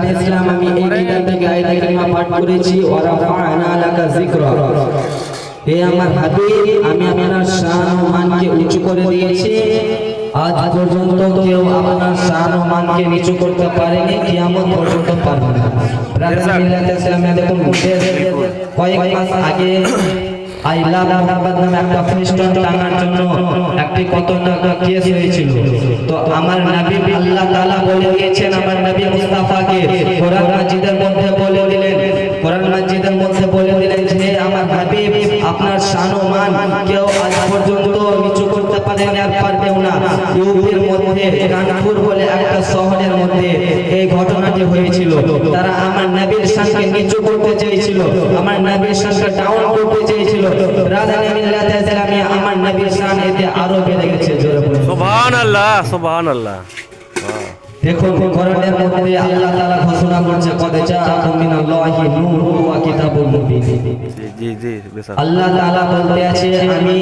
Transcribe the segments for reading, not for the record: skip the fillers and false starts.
ইসলাম আমি এই কিতাব থেকে আয়াত কারিমা পাঠ করেছি ওয়া রাফা'না লাকা যিকরা। হে আমার হাবিব, আমি আপনার শান ও মানকে উঁচু করে দিয়েছি। আজ পর্যন্ত কেউ আপনার শান ও মানকে নিচু করতে পারেনি, কিয়ামত পর্যন্ত পারবে না। ব্রাদার মিল্লাত ইসলামে দেখুন, কয়েক মাস আগে আই লাভ মোহাম্মদ নামে একটা ফেস্টুন টাঙার জন্য একটি খতরনাক কেস হয়েছিল। তো আমার নবী আল্লাহ তাআলা বলে দিয়েছেন, আমার নবী মুস্তাফাকে কোরআন মাজিদের মধ্যে বলে দিলেন, কোরআন মাজিদের মধ্যে বলে দিলেন যে আমার হাবিব আপনার শান ও মান কেউ আজ পর্যন্ত নিচু করতে পারেনি আর পারবেও না। ইউপির মধ্যে কানপুর বলে একটা শহরের মধ্যে এই ঘটনাটি হয়েছিল। তারা আমার নবীর শানকে নিচু করতে চেয়েছিল, আমার নবীর শানকে ডাউন করতে চেয়েছিল। ব্রাদার মিল্লাত ইসলামিয়া আমার নবীর শান এতে আরো বেড়ে গেছে। জোরে বলুন সুবহানাল্লাহ, সুবহানাল্লাহ। দেখুন কোরআনের মধ্যে আল্লাহ তাআলা ঘোষণা করছে, কদ জাআকুম মিনাল্লাহি নূরুন ওয়া কিতাবুম মুবিন। জি জি বেশ। আল্লাহ তাআলা বলতে আছে, আমি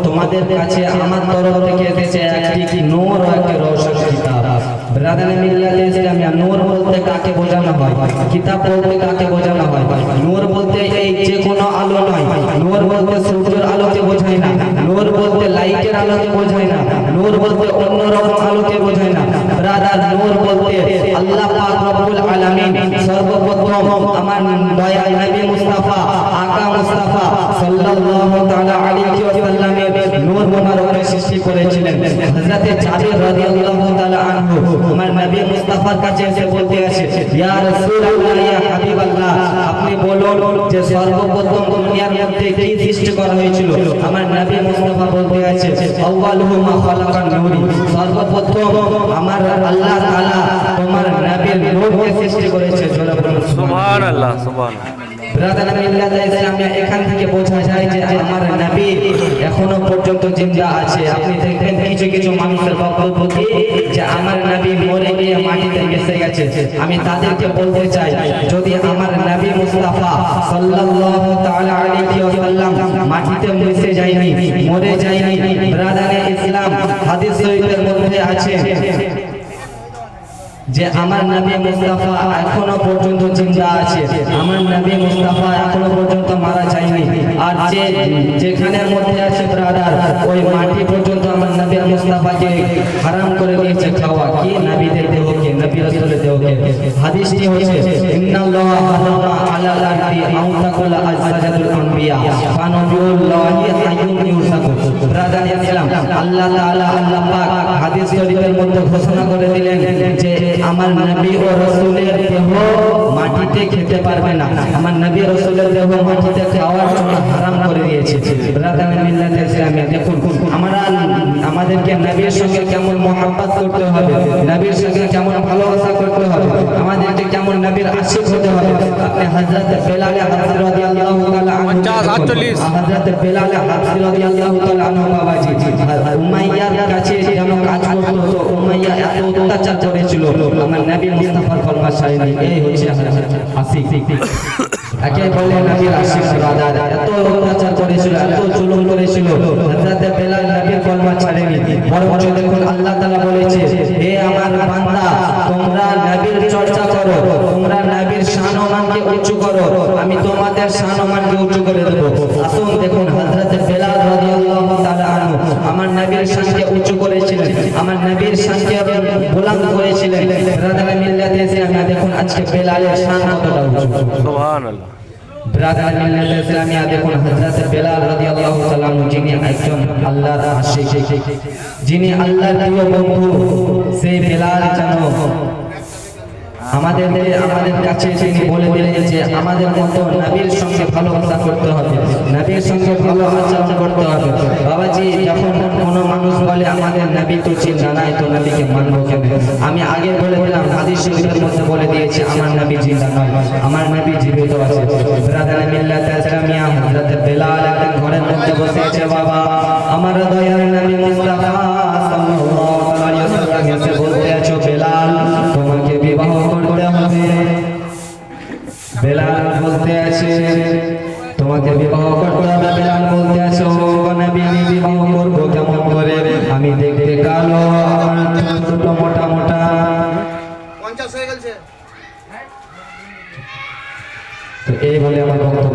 তোমাদের কাছে আমার তরফ থেকে এসেছে একটি নূর ও একটি রওশন কিতাব। ব্রাদার মিল্লাত ইসলামিয়া নূর বলতে কাকে বোঝানো হয়, কিতাব বলতে কাকে বোঝানো হয়? নূর বলতে এই যে কোনো আলো নয়, নূর বলতে সূর্যের আলোকে বোঝায় না, নূর বলতে লাইটের আলোকে বোঝায় না, নূর বলতে অন্য রকম আলোকে বোঝায় না। ব্রাদার নূর বলতে আল্লাহ পাক রব্বুল আলামিন সর্বপ্রথম আমার দয়াল নবী মুস্তাফা আকা মুস্তাফা সাল্লাল্লাহু তাআলা আলাইহি ওয়াসাল্লামের নূর মুবারককে সৃষ্টি করেছিলেন। হযরতে জাবির রাদিয়াল্লাহু তাআলা আনহু আমার নবী মুস্তাফার কাছে এসে বলতে আছে, ইয়া রাসূলুল্লাহ, ইয়া হাবিবাল্লাহ, আপনি বলুন যে সর্বপ্রথম দুনিয়ার মধ্যে কি সৃষ্টি করা হয়েছিল? আমার নবী মুস্তাফা বলতে আছে, আউয়ালুহু মা খালাকান নূরি, সর্বপ্রথম আমার আল্লাহ তাআলা তোমার নবীর নূরকে সৃষ্টি করেছে। সুবহানাল্লাহ, সুবহানাল্লাহ। ব্রাদার মিল্লাত ইসলামিয়া এখান থেকে বোঝা যায় যে আমার নবী এখনো পর্যন্ত জিন্দা আছে। আপনি দেখবেন কিছু কিছু মানুষের বক্তব্য কি যে আমার নবী মরে গিয়ে মাটিতে মিশে গেছে। আমি তাদেরকে বলতে চাই, যদি আমার নবী মুস্তাফা সাল্লাল্লাহু তাআলা আলাইহি ওয়াসাল্লাম মাটিতে মিশে যায়নি, মরে যায়নি, ব্রাদার ইসলাম হাদিস শরীফের মধ্যে আছে যে আমার নবী মুস্তাফা এখনো পর্যন্ত জিন্দা আছে, আমার নবী মুস্তাফা এখনো পর্যন্ত মারা যায়নি। আর যেখানের মধ্যে আছে ব্রাদার, ওই মাটি পর্যন্ত আমার নবী মুস্তাফাকে হারাম করে দিয়েছে খাওয়া। কি? নবীদের দেহকে, নবী রাসূলের দেহকে। হাদিসটি হচ্ছে, ইন্নাল্লাহা হারামা আলাল আরদি আউতাকুল আযজাতুল আনবিয়া ফানবিউল্লাহি হাইয়ুন ইউসাকু। ব্রাদার ইসলাম আল্লাহ তাআলা আল্লাহ পাক হাদিস শরীফের মধ্যে ঘোষণা করে দিলেন যে আমার নবী ও রাসূলের দেহ মাটিতে খেতে পারবে না, আমার নবী রাসূলের দেহ মাটিতে খাওয়ার জন্য হারাম করে দিয়েছে। ব্রাদার মিল্লাত ইসলামিয়া দেখুন, আমাদেরকে নবীর সঙ্গে কেমন মহব্বত করতে হবে, নবীর সঙ্গে কেমন ভালোবাসা করতে হবে, আমাদেরকে কেমন নবীর আশিক হতে হবে। আপনি হযরত বেলাল হাবশী রাদিয়াল্লাহু তাআলা আনহু, হযরত বেলাল হাবশী রাদিয়াল্লাহু তাআলা আনহু বাবাজি উমাইয়ার কাছে যেমন কাজ করত, তো উমাইয়া এত অত্যাচার করেছিল, আমার নবী মুস্তাফার কলমা ছাড়েনি। এই হচ্ছে আশিক। একে বলে নবীর আশিক। ব্রাদার এত অত্যাচার করেছিল, এত জুলুম করেছিল, হযরত বেলাল নবীর কলমা ছাড়েনি। বরঞ্চ দেখুন আল্লাহ তাআলা বলেছে, হে আমার বান্দা, তোমরা নবীর চর্চা করো, তোমরা নবীর শান ও মানকে উঁচু করো, আমি তোমাদের শান ও মানকে উঁচু করে দেব। আসুন দেখুন, হযরত বেলাল রাদিয়াল্লাহু তাআলা আনহু আমার নবীর শানকে উঁচু করেছিলেন, আমার নবীর শানকে বুলন্দ করেছিলেন। ব্রাদার মিল্লাত ইসলামিয়া দেখুন আজকে বেলালের শান কতটা উঁচু। সুবহানাল্লাহ। ব্রাদার মিল্লাত ইসলামিয়া দেখুন হযরত বেলাল রাদিয়াল্লাহু তাআলা যিনি একজন আল্লাহর আশিক, যিনি আল্লাহর প্রিয় বন্ধু, সেই বেলাল যেন আমাদের কাছে তিনি বলে দিলেন যে আমাদের মতো নবীর সঙ্গে ভালোবাসা করতে হবে, নবীর সঙ্গে ভালো আচরণ করতে হবে। বাবাজি, যখন কোনো মানুষ বলে আমাদের নবী তো চিন্তা নাই, তো নবীকে মানবো কেন? আমি আগে বলে দিলাম, হাদিস শরীফের মধ্যে বলে দিয়েছে আমার নবী জিন্দা নয়, আমার নবী জীবিত আছে। ব্রাদার মিল্লাত ইসলামিয়া হযরত বেলাল একদিন ঘরের মধ্যে বসে আছে। বাবা, আমার দয়ার নবী মুস্তাফা সাল্লাল্লাহু আলাইহি ওয়াসাল্লাম এসে বলতে আছে, বেলাল তোমাকে বিবাহ করতে হবে। বেলাল বলতে আছে তোমাকে বিবাহ করতে হবে। বেলাল বলতে আছে, ও নবী আমি বিবাহ করব কেমন করে? আমি দেখতে কালো, আমার ছোট মোটা মোটা। 50 হয়ে গেছে। তো এই বলে আমার বক্তব্য